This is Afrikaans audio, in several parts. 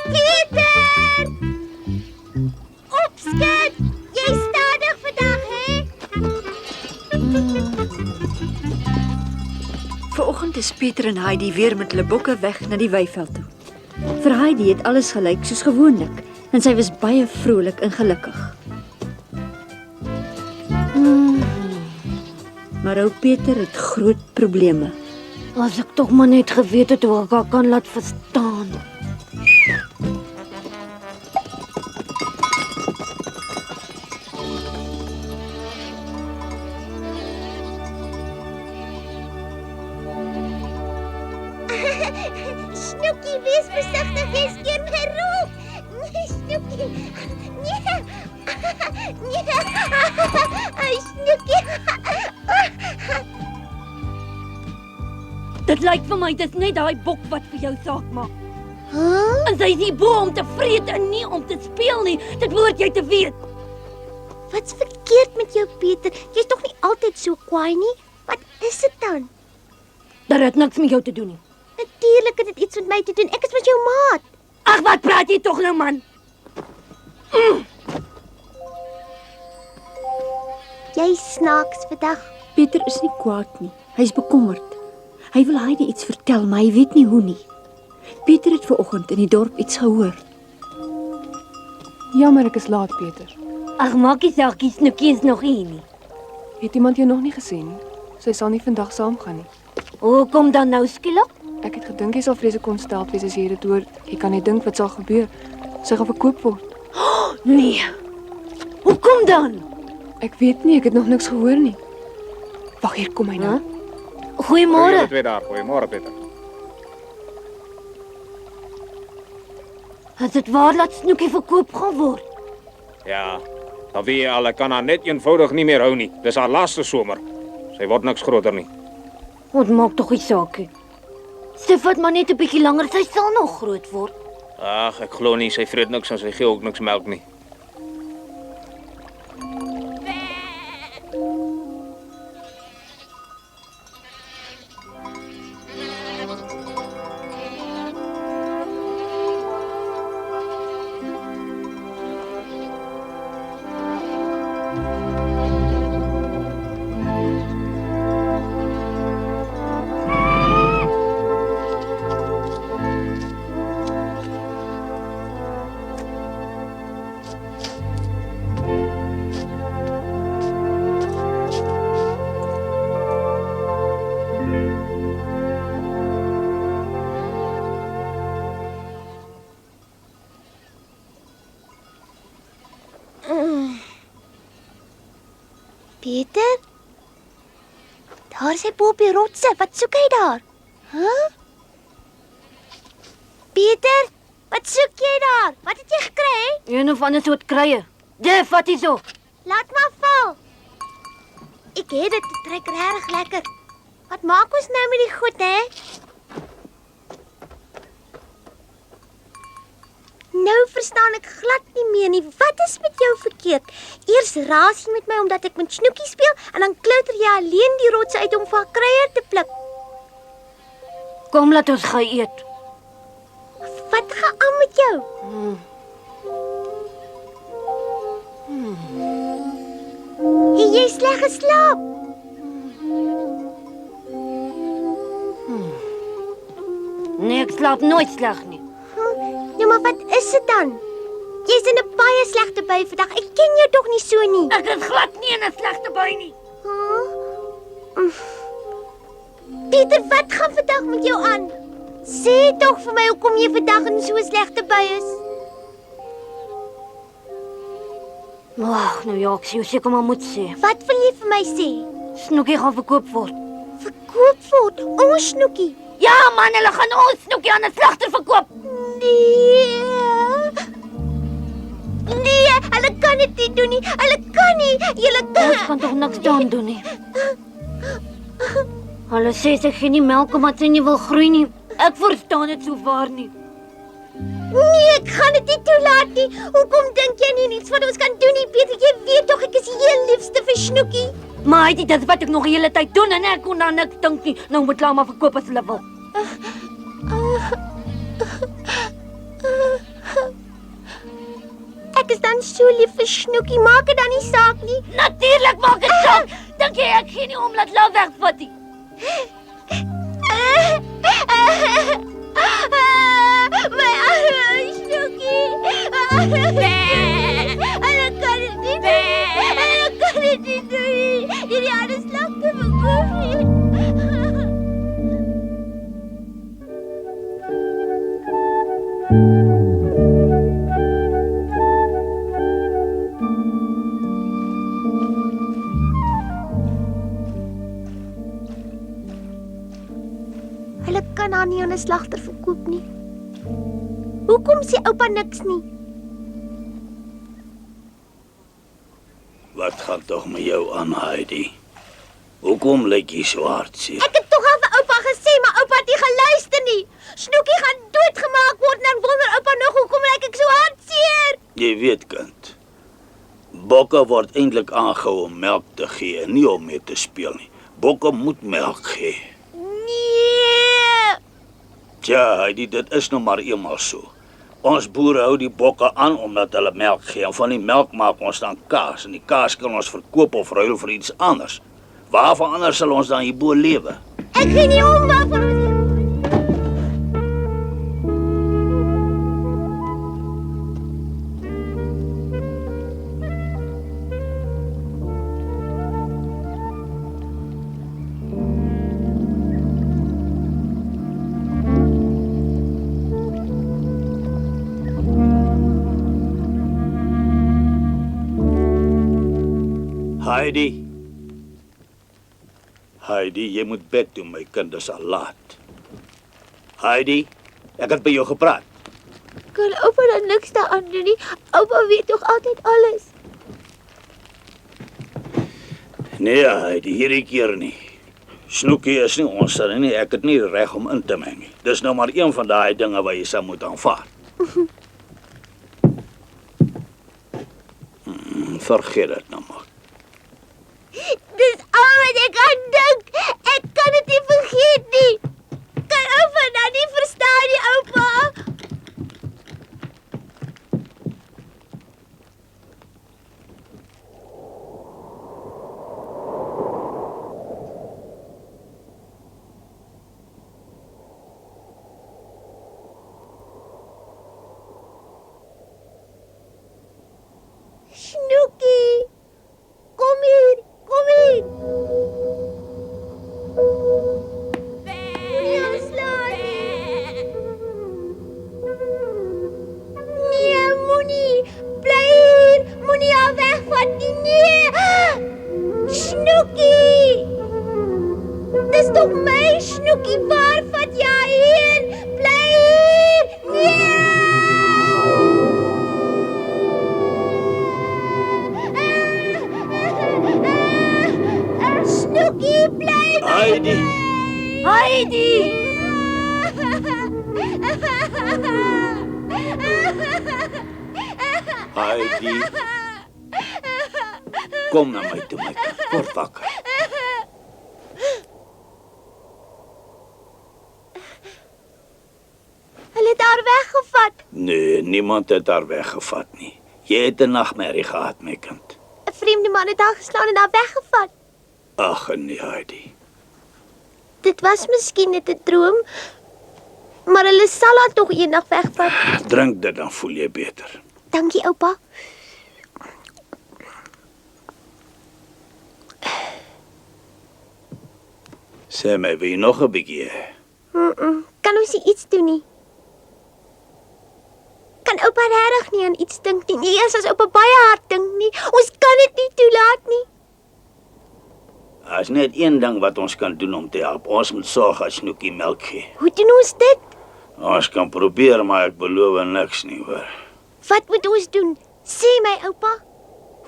Pieter! Opskud! Jy stadig vandag, hè? Vanoggend is Pieter en Heidi weer met hulle bokke weg na die weiveld toe. Vir Heidi het alles gelyk soos gewoonlik en sy was baie vrolik en gelukkig. Maar ou Pieter het groot probleme. As ek tog maar net geweet het hoe ek haar kan laat verstaan. Snoekie, wees versigtig, jy's teen geroep. Snoekie. Nee. Nee. Ai, Snoekie. Dit lyk vir my dis net daai bok wat vir jou saak maak. Huh? En sy is nie bo om te vreet en nie om te speel nie. Dit behoort jy te weet. Wat's verkeerd met jou, Pieter? Jy's tog nie altyd so kwaai nie. Wat is dit dan? Dit het niks met jou te doen nie. Natuurlik het dit iets met my te doen. Ek is met jou maat. Ag, wat praat jy tog nou, man? Jy snaaks vandag. Pieter is nie kwaad nie. Hy's bekommerd. Hy wil Heidi iets vertel, maar hy weet nie hoe nie. Pieter het vanoggend in die dorp iets gehoor. Jammer, ek is laat, Pieter. Ag, maak nie saak, Snoekie is nog hier nie. Het iemand jou nog nie gesien? Sy sal nie vandag saamgaan nie. Hoe kom dan nou skielik? Ek het gedink jy sal vreeslik ontsteld wees as jy dit hoor. Jy kan net dink wat sal gebeur. Sy gaan verkoop word. Nee. Hoekom dan? Ek weet nie, ek het nog niks gehoor nie. Wag, hier kom hy nou. Goeiemôre. Twee daar, goeiemôre Pieter. As dit waar laat Snoekie verkoop gaan word? Ja, dan weet jy al, ek kan haar net eenvoudig nie meer hou nie. Dis haar laaste somer. Sy word niks groter nie. Wat maak tog nie saak nie. Sy vat maar net 'n bietjie langer, sy sal nog groot word. Ag, ek glo nie sy vreet niks en sy gee ook niks melk nie. Pieter? Daar is hy bo op die rotse. Wat soek hy daar? Huh? Pieter, wat soek jy daar? Wat het jy gekry? Een of ander soort krye. Def, wat is so? Laat maar val. Ek het dit trek regtig lekker. Wat maak ons nou met die goed, hè? Nou verstaan ek glad nie meer nie. Wat is met jou verkeerd? Eers raas jy met my omdat ek met Snoekie speel en dan klouter jy alleen die rotse uit om vir haar kruier te pluk. Kom, laat ons gaan eet. Wat gaan aan met jou? Het jy sleg geslaap? Nee, ek slaap nooit sleg nie. Nou maar wat is dit dan? Jy's in 'n baie slegte bui vandag. Ek ken jou tog nie so nie. Ek is glad nie in 'n slegte bui nie. Pieter, wat gaan vandag met jou aan? Sê tog vir my hoekom jy vandag in so 'n slegte bui is. Ag, nou ja, ek sê seker maar moet sê. Wat wil jy vir my sê? Snoekie gaan verkoop word. Verkoop word ons Snoekie. Ja man, hulle gaan ons Snoekie aan 'n slagter verkoop. Nee. Nee, hulle kan dit nie doen nie. Hulle kan nie. Julle Ons kan tog niks daan doen nie. Hulle sê sy gee nie melk omdat sy nie wil groei nie. Ek verstaan dit so waar nie. Nee, ek gaan dit nie toelaat nie. Hoekom dink jy nie iets wat ons kan doen nie, Peter? Jy weet tog ek is die heel liefste vir Snoekie. Maar dit is wat ek nog die hele tyd doen en ek kon dan niks dink nie. Nou moet hulle maar verkoop as hulle wil. Ek is dan so lief vir Snoekie, maak dit dan nie saak nie. Natuurlik maak dit saak. Dink jy ek gee nie om laat hulle wegvat nie? My arme Snoekie. Ek kan dit nie doen. Ek kan dit nie doen. Hierdie ander slagte verkoop nie. Hulle kan haar nie aan 'n slagter verkoop nie. Hoekom sê oupa niks nie? Wat gaan tog met jou aan, Heidi? Hoekom lyk jy so hartseer? Ek het tog al vir oupa gesê, maar oupa het nie geluister nie. Snoekie gaan doodgemaak word en dan wonder oupa nog hoekom lyk ek so hartseer. Jy weet, kind. Bokke word eintlik aangehou om melk te gee en nie om mee te speel nie. Bokke moet melk gee. Nee. Ja, Heidi, dit is nou maar eenmaal so. Ons boere hou die bokke aan omdat hulle melk gee. En van die melk maak ons dan kaas. En die kaas kan ons verkoop of ruil vir iets anders. Waarvan anders sal ons dan hierbo lewe? Ek gee nie om waarvan ons... Heidi, jy moet bed toe, my kind is al laat. Heidi, ek het by jou gepraat. Kan oupa dan niks daaraan doen nie? Oupa weet toch altyd alles? Nee, Heidi, hierdie keer nie. Snoekie is nie ons nie, ek het nie reg om in te meng nie. Dis nou maar een van daai dinge wat jy sal moet aanvaar. Vergeet dit nou maar. Dis al wat ek kan dink. Ek kan dit nie vergeet nie. Kan oupa nou nie verstaan nie, oupa? Snoekie, kom hier, kom hier. Moenie haar slaan nie. Nee, moenie. Bly hier. Moenie haar wegvat nie. Nee. Snoekie. Dis toch my Snoekie, waar vat jy heen? Bly hier. Nee. Snoekie, bly by Heidi! Heidi! Heidi! Kom na my toe, my kind. Word wakker. Hulle het haar weggevat. Nee, niemand het haar weggevat nie. Jy het 'n nagmerrie gehad, my kind. 'n Vreemde man het haar geslaan en haar weggevat. Ag nee, Heidi. Dit was miskien net 'n droom, maar hulle sal haar tog eendag wegvat. Drink dit, dan voel jy beter. Dankie, oupa. Sê my, wil jy nog 'n bietjie hê? Kan ons nie iets doen nie? Kan oupa regtig nie aan iets dink nie? Nie eers as oupa baie hard dink nie. Ons kan dit nie toelaat nie. Daar's net een ding wat ons kan doen om te help. Ons moet sorg dat Snoekie melk gee. Hoe doen ons dit? Ons kan probeer, maar ek beloof niks nie, hoor. Wat moet ons doen? Sê my, oupa.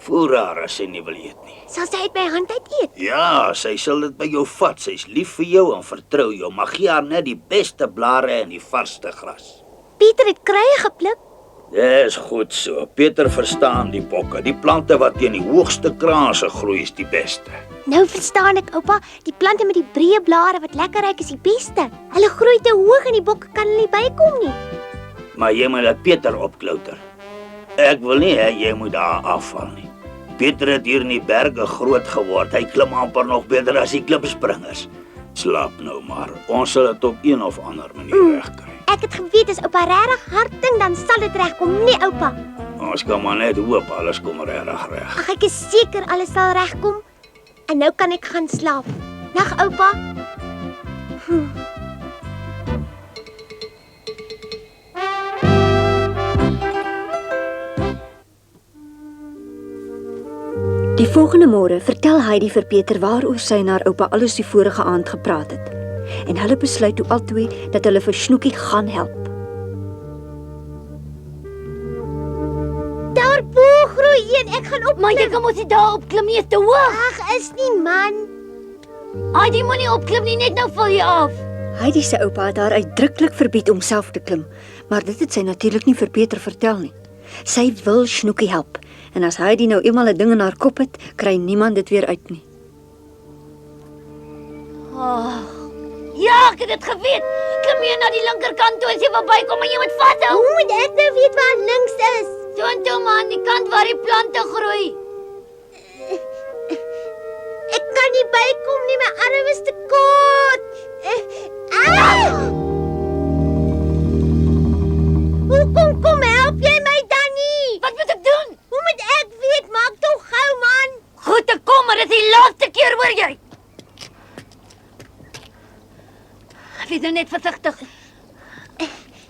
Voer haar as sy nie wil eet nie. Sal sy uit my hand uit eet? Ja, sy sal dit by jou vat. Sy's lief vir jou en vertrou jou, maar gee haar net die beste blare en die varsste gras. Pieter het kruie gepluk. Dis goed so. Peter verstaan die bokke. Die plante wat teen die hoogste kraanse groei is die beste. Nou verstaan ek, oupa, die plante met die breë blare wat lekker ruik is die beste. Hulle groei te hoog en die bokke kan hulle nie bykom nie. Maar jy moet dat Peter opklouter. Ek wil nie hê jy moet daar afval nie. Peter het hier in die berge groot geword. Hy klim amper nog beter as die klipspringers. Slaap nou maar. Ons sal dit op een of ander manier regkry. Ek het geweet as oupa regtig hard dink, dan sal dit regkom, nee oupa. Ons kan maar net hoop alles kom regtig reg. Ag, ek is seker alles sal regkom. En nou kan ek gaan slaap. Nag oupa. Die volgende môre vertel Heidi vir Peter waaroor sy en haar oupa alles die vorige aand gepraat het. En hulle besluit toe albei dat hulle vir Snoekie gaan help. Daar bo groei een, ek gaan op. Maar jy kan mos nie daar opklim nie, is te hoog. Ag, is nie man. Heidi moenie opklim nie, net nou val jy af. Heidi se oupa het haar uitdruklik verbied om self te klim, maar dit het sy natuurlik nie vir Peter vertel nie. Sy wil Snoekie help, en as Heidi nou eenmal 'n ding in haar kop het, kry niemand dit weer uit nie. Ja, ek het dit geweet. Klim jy na die linkerkant toe as jy verbykom en jy moet vashou. Hoe moet ek nou weet waar links is? Soontoe maar aan die kant waar die plante groei. Ek kan nie bykom nie, my arm is te kort. Kom help jy my dan nie? Wat moet ek doen? Hoe moet ek weet? Maak tog gou man. Goed, ek kom, maar dit is die laaste keer, hoor jy? Wees nou net versigtig.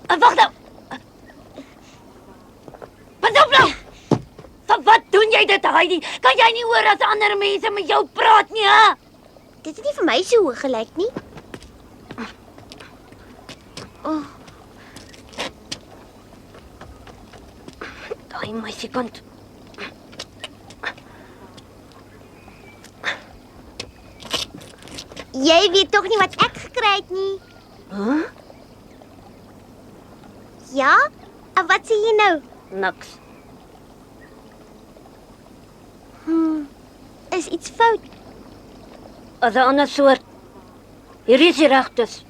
Wag nou. Pas op nou. Wat doen jy dit, Heidi? Kan jy nie hoor as ander mense met jou praat nie, hè? Dit het nie vir my so hoog gelyk nie. Daai meisiekant. Jy weet tog nie wat ek gekry het nie. Huh? Ja? En wat sê jy nou? Niks. Is iets fout? As 'n ander soort. Hier is die regtes.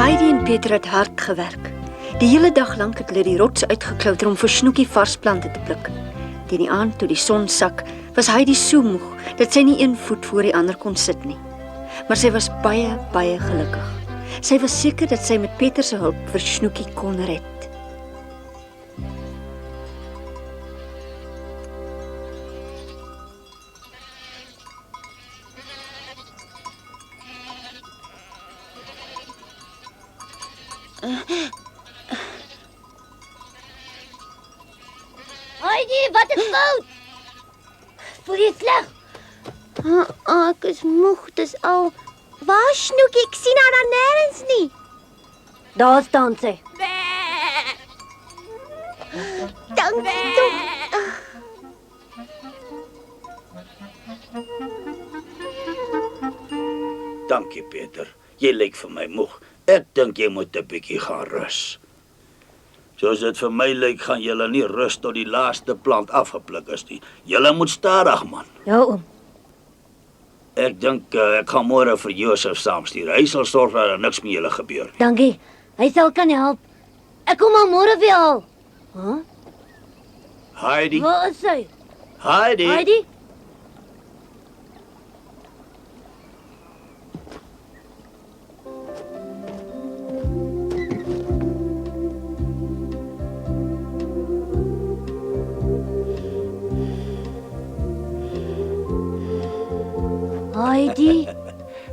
Heidi en Peter het hard gewerk. Die hele dag lank het hulle die rots uitgeklouter om vir Snoekie vars plante te pluk. Teen die aand toe die son sak, was Heidi so moeg dat sy nie een voet voor die ander kon sit nie. Maar sy was baie, baie gelukkig. Sy was seker dat sy met Peter se hulp vir Snoekie kon red. Heidi, wat is fout? Voel jy sleg? Ek is moeg, dis al. Waar is Snoekie? Ek sien haar dan nêrens nie. Daar staan sy. Dankie tog. Dankie Peter. Jy lyk vir my moeg. Ek dink jy moet 'n bietjie gaan rus. Soos dit vir my lyk, gaan julle nie rus tot die laaste plant afgepluk is nie. Julle moet stadig man. Ja, oom. Ek dink ek gaan môre vir Josef saamstuur. Hy sal sorg dat niks met julle gebeur nie. Dankie. Hy sal kan help. Ek kom al môre weer al. Heidi. Waar is sy? Heidi. Heidi? Heidi,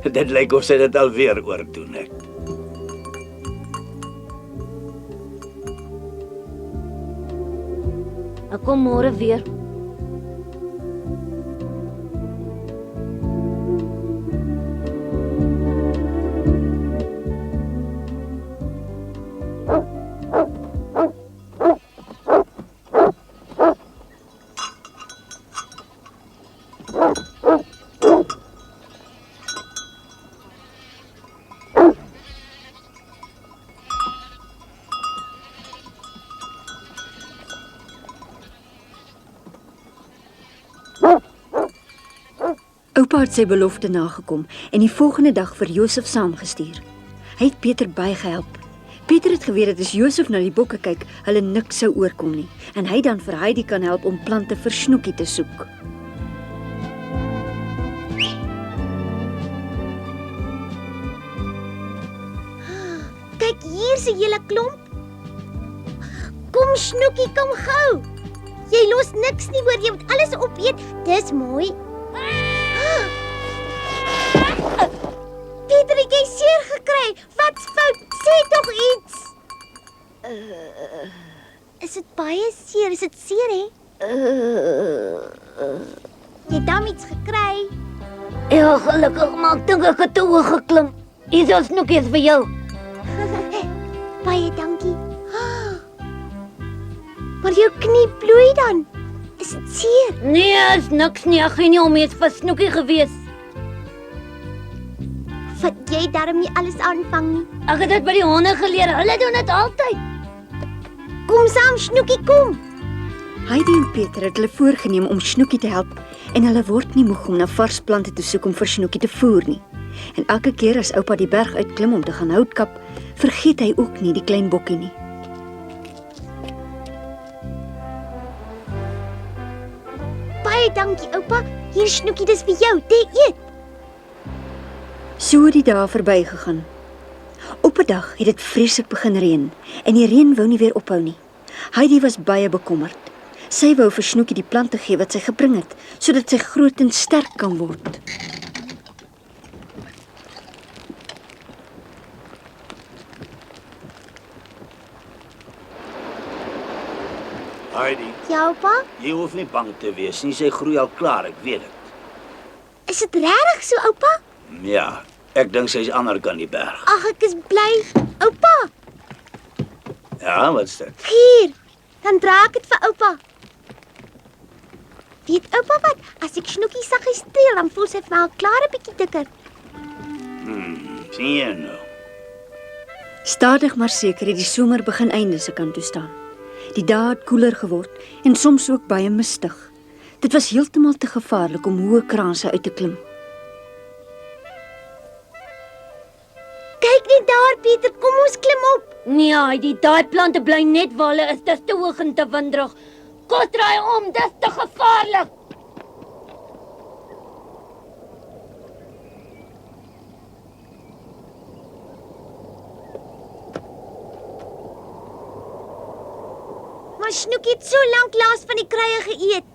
Dit lyk of sy dit alweer oordoen het. ek kom môre weer. Oupa het sy belofte nagekom en die volgende dag vir Josef saamgestuur. Hy het Pieter baie gehelp. Pieter het geweet dat as Josef na die bokke kyk, hulle niks sou oorkom nie en hy dan vir Heidi kan help om plante vir Snoekie te soek. Kyk, hier's 'n hele klomp. Kom Snoekie, kom gou. Jy los niks nie hoor, jy moet alles opeet. Dis mooi. Pieter, het jy seer gekry? Wat's fout? Sê tog iets. Is dit baie seer? Is dit seer, hè? Jy het dan iets gekry? Ja, gelukkig, maar ek dink ek het te hoog geklim. Hier is Snoekie vir jou. Baie dankie. Maar jou knie bloei dan. Is dit seer? Nee, is niks nie. Ek gaan nie om iets vir Snoekie gewees. Vat jy darm nie alles aanvang nie? Ek het dit by die honde geleer. Hulle doen dit altyd. Kom saam, Snoekie, kom. Heidi en Pieter het hulle voorgenem om Snoekie te help en hulle word nie moeg om na vars plante te soek om vir Snoekie te voer nie. En elke keer as oupa die berg uitklim om te gaan hout kap, vergeet hy ook nie die klein bokkie nie. Baie dankie, oupa. Hier Snoekie, dis vir jou. Eet. So het die dae verbygegaan. Op 'n dag het dit vreeslik begin reën en die reën wou nie weer ophou nie. Heidi was baie bekommerd. Sy wou vir Snoekie die plante gee wat sy gebring het, sodat sy groot en sterk kan word. Heidi, Ja, oupa? jy hoef nie bang te wees nie, sy groei al klaar, ek weet dit. Is dit regtig so, oupa? Ja, ek dink sy's ander kan die berg. Ag, ek is bly. Oupa, Ja, wat's dit? hier. Dan dra ek dit vir oupa. Weet oupa wat? As ek Snoekie saggies streel, dan voel sy vir my al klaar 'n bietjie dikker. Sien jy nou? Stadig maar seker het die somer begin einde se kant toe staan. Die dae het koeler geword en soms ook baie mistig. Dit was heeltemal te gevaarlik om hoë kraanse uit te klim. Kyk net daar, Pieter, kom ons klim op. Nee, Heidi, daai plante bly net waar hulle is. Dis te hoog en te windrig. Kom draai om, dis te gevaarlik. Maar Snoekie het so lank laas van die kruie geëet.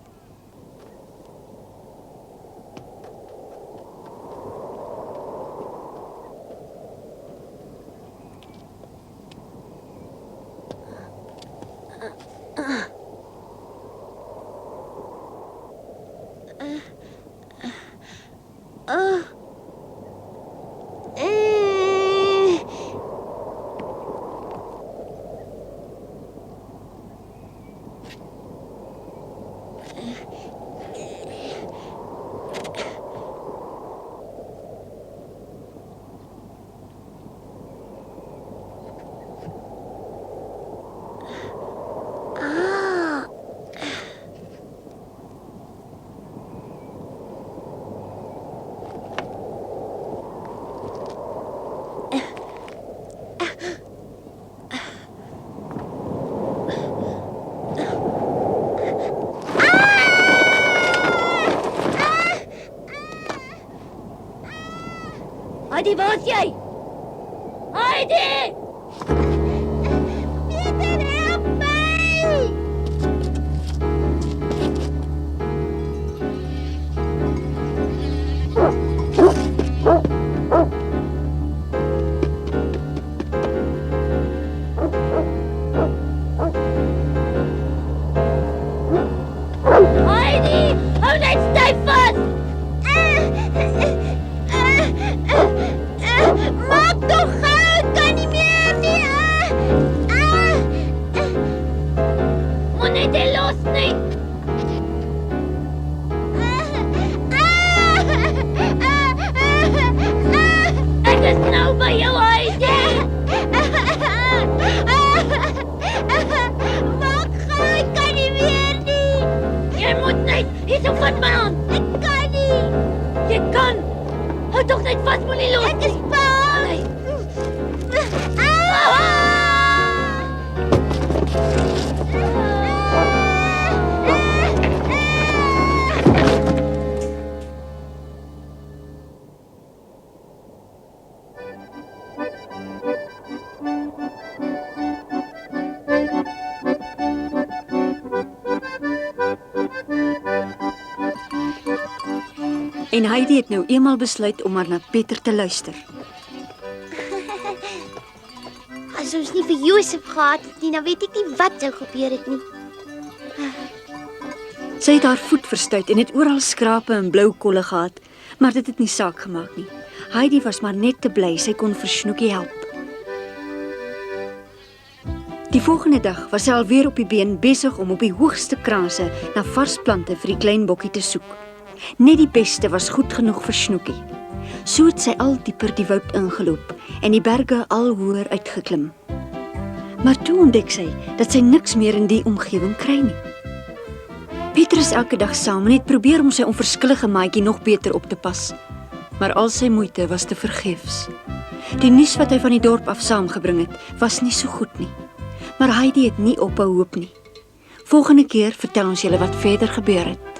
Heidi, waar is jy? Heidi! Pieter, help my! is nou by jou Heidi. Maak gou, ek kan nie meer nie. Jy moet net hierso vat my hand. Ek kan nie. Jy kan. Hou tog net vas, moenie los. Ek is bang. Nee. En Heidi het nou eenmaal besluit om maar na Pieter te luister. As ons nie vir Josef gehad het nie, dan weet ek nie wat sou gebeur het nie. Sy het haar voet verstuit en het oral skrape en blou kolle gehad, maar dit het nie saak gemaak nie. Heidi was maar net te bly sy kon vir Snoekie help. Die volgende dag was sy alweer op die been besig om op die hoogste kranse na vars plante vir die klein bokkie te soek. Net die beste was goed genoeg vir Snoekie. So het sy al dieper die woud ingeloop en die berge al hoër uitgeklim. Maar toe ontdek sy dat sy niks meer in die omgewing kry nie. Pieter is elke dag saam en het probeer om sy onverskillige maatjie nog beter op te pas. Maar al sy moeite was te vergeefs. Die nuus wat hy van die dorp af saamgebring het, was nie so goed nie. Maar Heidi het nie ophou hoop nie. Volgende keer vertel ons julle wat verder gebeur het.